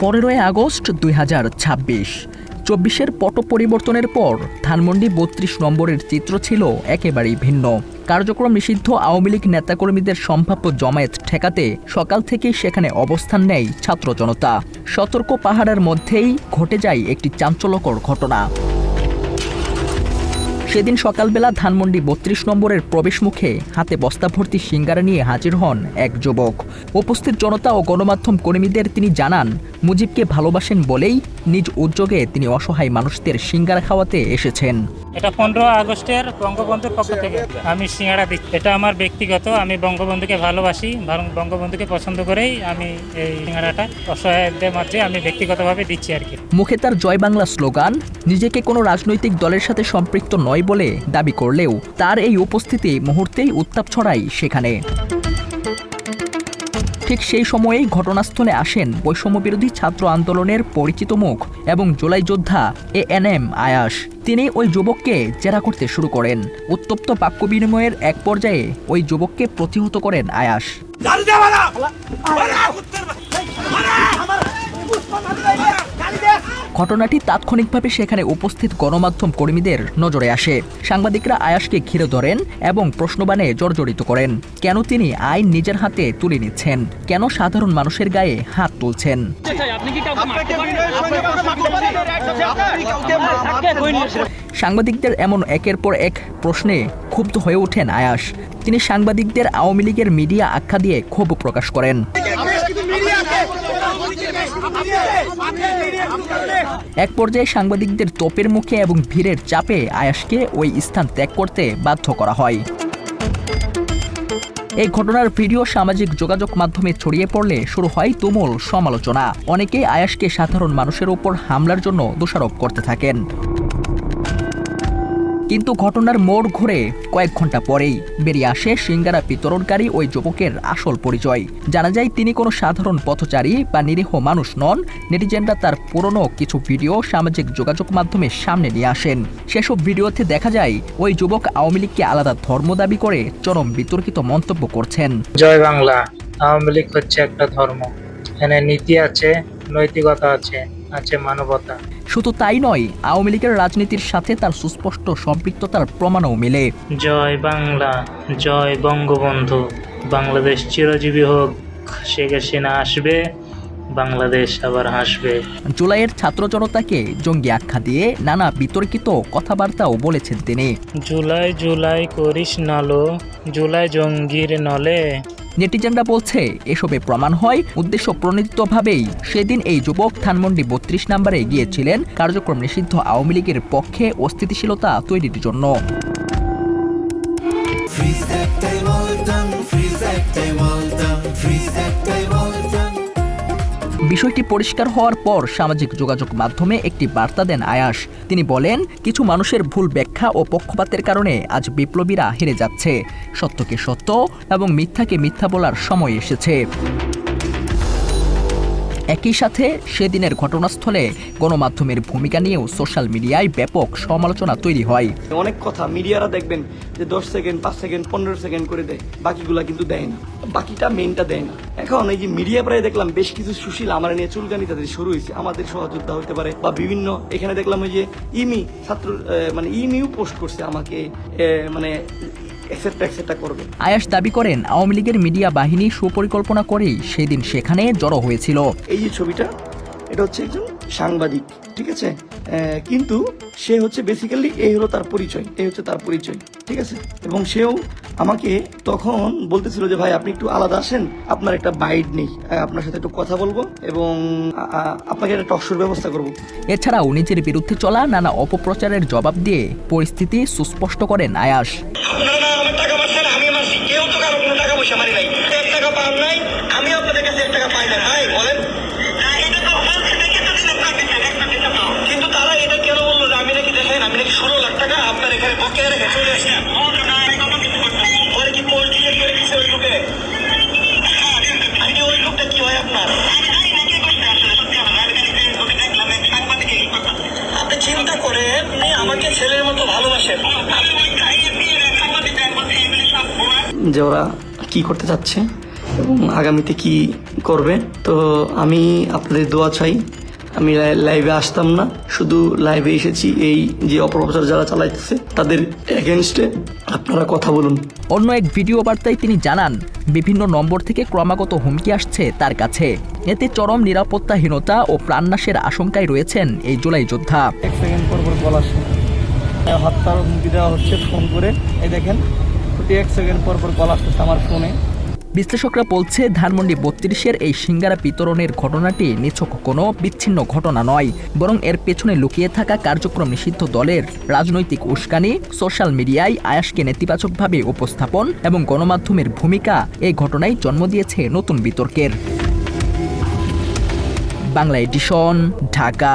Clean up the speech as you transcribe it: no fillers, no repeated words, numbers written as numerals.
15 August 2026। 24-এর পট পরিবর্তনের পর ধানমন্ডি 32 নম্বরের চিত্র ছিল একেবারেই ভিন্ন। কার্যক্রম নিষিদ্ধ আওয়ামী লীগ নেতাকর্মীদের সম্ভাব্য জমায়েত ঠেকাতে সকাল থেকেই সেখানে অবস্থান নেয় ছাত্র জনতা। সতর্ক পাহারার মধ্যেই ঘটে যায় একটি চাঞ্চল্যকর ঘটনা। সেদিন সকালবেলা ধানমন্ডি 32 নম্বরের প্রবেশমুখে হাতে বস্তা ভর্তি সিঙ্গারা নিয়ে হাজির হন এক যুবক। উপস্থিত জনতা ও গণমাধ্যম কর্মীদের তিনি জানান, মুজিবকে ভালোবাসেন বলেই নিজ উদ্যোগে তিনি অসহায় মানুষদের সিঙ্গারা খাওয়াতে এসেছেন। এটা 15 আগস্টের বঙ্গবন্ধুর পক্ষ থেকে আমি সিঙ্গারা দিচ্ছি। এটা আমার ব্যক্তিগত, আমি বঙ্গবন্ধুকে ভালোবাসি, বঙ্গবন্ধুকে পছন্দ করেই আমি এই সিঙ্গারাটা অসহায়দের মাঝে আমি ব্যক্তিগতভাবে দিচ্ছি আর কি। মুখে তার জয় বাংলা স্লোগান, নিজেকে কোনো রাজনৈতিক দলের সাথে সম্পৃক্ত নয় বলে দাবি করলেও তার এই উপস্থিতি মুহূর্তেই উত্তাপ ছড়ায় সেখানে। ঠিক সেই সময়েই ঘটনাস্থলে আসেন বৈষম্যবিরোধী ছাত্র আন্দোলনের পরিচিত মুখ এবং জুলাই যোদ্ধা ANM আয়াস। তিনি ওই যুবককে জেরা করতে শুরু করেন। উত্তপ্ত বাক্য বিনিময়ের এক পর্যায়ে ওই যুবককে প্রতিহত করেন আয়াস। ঘটনাটি তাৎক্ষণিকভাবে সেখানে উপস্থিত গণমাধ্যম কর্মীদের নজরে আসে। সাংবাদিকরা আয়াসকে ঘিরে ধরেন এবং প্রশ্নবাণে জর্জরিত করেন। কেন তিনি আইন নিজের হাতে তুলে নিচ্ছেন, কেন সাধারণ মানুষের গায়ে হাত তুলছেন। সাংবাদিকদের এমন একের পর এক প্রশ্নে ক্ষুব্ধ হয়ে ওঠেন আয়াস। তিনি সাংবাদিকদের আওয়ামী লীগের মিডিয়া আখ্যা দিয়ে ক্ষোভ প্রকাশ করেন। এক পর্যায়ে সাংবাদিকদের তোপের মুখে এবং ভিড়ের চাপে আয়াসকে ওই স্থান ত্যাগ করতে বাধ্য করা হয়। এই ঘটনার ভিডিও সামাজিক যোগাযোগ মাধ্যমে ছড়িয়ে পড়লে শুরু হয় তুমুল সমালোচনা। অনেকেই আয়াসকে সাধারণ মানুষের উপর হামলার জন্য দোষারোপ করতে থাকেন। কিন্তু ঘটনার মোড় ঘুরে কয়েক ঘন্টা পরেই বেরিয়ে আসে সিঙ্গারা বিতরণকারী ওই যুবকের আসল পরিচয়। জানা যায় তিনি কোনো সাধারণ পথচারী বা নিরীহ মানুষ নন। নেটিজেনরা তার পুরনো কিছু ভিডিও সামাজিক যোগাযোগ মাধ্যমে সামনে নিয়ে আসেন। সেসব ভিডিওতে দেখা যায় ওই যুবক আওয়ামী লীগকে আলাদা ধর্ম দাবি করে চরম বিতর্কিত মন্তব্য করছেন। জয় বাংলা, আওয়ামী লীগ হচ্ছে একটা ধর্ম, এখানে নীতি আছে, নৈতিকতা আছে, আছে মানবতা। শুধু তাই নয়, আওয়ামী লীগের রাজনীতির সাথে তার সুস্পষ্ট সম্পৃক্ততার প্রমাণও মেলে। জয় বাংলা, জয় বঙ্গবন্ধু, বাংলাদেশ চিরজীবী হোক, শেখ হাসিনা আসবে, বাংলাদেশ আবার হাসবে। জুলাইয়ের ছাত্র জনতাকে জঙ্গি আখ্যা দিয়ে নানা বিতর্কিত কথাবার্তাও বলেছেন তিনি। জুলাই জুলাই করিস নালো, জুলাই জঙ্গির নলে। নেটিজেনরা বলছে এসবে প্রমাণ হয় উদ্দেশ্য প্রণোদিতভাবেই সেদিন এই যুবক ধানমন্ডি 32 নম্বরে গিয়েছিলেন কার্যক্রম নিষিদ্ধ আওয়ামী লীগের পক্ষে অস্থিতিশীলতা তৈরির জন্য। বিষয়টি পরিষ্কার হওয়ার পর সামাজিক যোগাযোগ মাধ্যমে একটি বার্তা দেন আয়াস। তিনি বলেন, কিছু মানুষের ভুল ব্যাখ্যা ও পক্ষপাতের কারণে আজ বিপ্লবীরা হেরে যাচ্ছে। সত্যকে সত্য এবং মিথ্যাকে মিথ্যা বলার সময় এসেছে। একই সাথে সেদিনের ঘটনাস্থলে গণমাধ্যমের ভূমিকা নিয়েও সোশ্যাল মিডিয়ায় ব্যাপক সমালোচনা তৈরি হয়। অনেক কথা মিডিয়ারা দেখবেন যে 10 সেকেন্ড 5 সেকেন্ড 15 সেকেন্ড করে দেয়, বাকিগুলা কিন্তু দেয় না, বাকিটা মেইনটা দেয় না। এখন এই যে মিডিয়া প্রায় দেখলাম বেশ কিছু সুশীল আমার নিয়ে চুলকানি তাদের শুরু হয়েছে, আমাদের সহযোদ্ধা হতে পারে বা বিভিন্ন, এখানে দেখলাম ওই যে ছাত্র ইমিও পোস্ট করছে আমাকে মানে আয়াস দাবি করেন, আওয়ামী লীগের মিডিয়া বাহিনী সুপরিকল্পনা করেই সেদিন সেখানে জড়ো হয়েছিল। এই যে ছবিটা, এটা হচ্ছে একজন সাংবাদিক, ঠিক আছে, কিন্তু সে হচ্ছে বেসিক্যালি এই হলো তার পরিচয়, এই হচ্ছে তার পরিচয়, ঠিক আছে। এবং সেও আমাকে তখন বলতেছিল যে ভাই আপনি একটু আলাদা আসেন, আপনার একটা বাইট নেই, আপনার সাথে একটু কথা বলবো এবং আপনাকে একটা টকশোর ব্যবস্থা করব। এছাড়াও নিজের বিরুদ্ধে চলা নানা অপপ্রচারের জবাব দিয়ে পরিস্থিতি সুস্পষ্ট করেন আয়াস। যে ওরা কি করতে চাচ্ছে এবং আগামীতে কি করবে। তো আমি আপনাদের দোয়া চাই। আমি লাইভে আসতাম না, শুধু লাইভে এসেছি এই যে অপপ্রচার যারা চালাইতেছে তাদের এগেনস্টে আপনারা কথা বলুন। অন্য এক ভিডিও বার্তায় তিনি জানান, বিভিন্ন নম্বর থেকে ক্রমাগত হুমকি আসছে তার কাছে। এতে চরম নিরাপত্তাহীনতা ও প্রাণনাশের আশঙ্কায় রয়েছেন এই জুলাই যোদ্ধা। 1 সেকেন্ড পর পর কল আসে, হত্যার হুমকি দেওয়া হচ্ছে ফোন করে। এই দেখেন, প্রতি 1 সেকেন্ড পর পর কল আসতেছে আমার ফোনে। বিশ্লেষকরা বলছে, ধানমন্ডি 32-এর এই সিঙ্গারা বিতরণের ঘটনাটি নিছক কোনো বিচ্ছিন্ন ঘটনা নয়, বরং এর পেছনে লুকিয়ে থাকা কার্যক্রম নিষিদ্ধ দলের রাজনৈতিক উস্কানি, সোশ্যাল মিডিয়ায় আয়াসকে নেতিবাচকভাবে উপস্থাপন এবং গণমাধ্যমের ভূমিকা এই ঘটনায় জন্ম দিয়েছে নতুন বিতর্কের। বাংলা এডিশন, ঢাকা।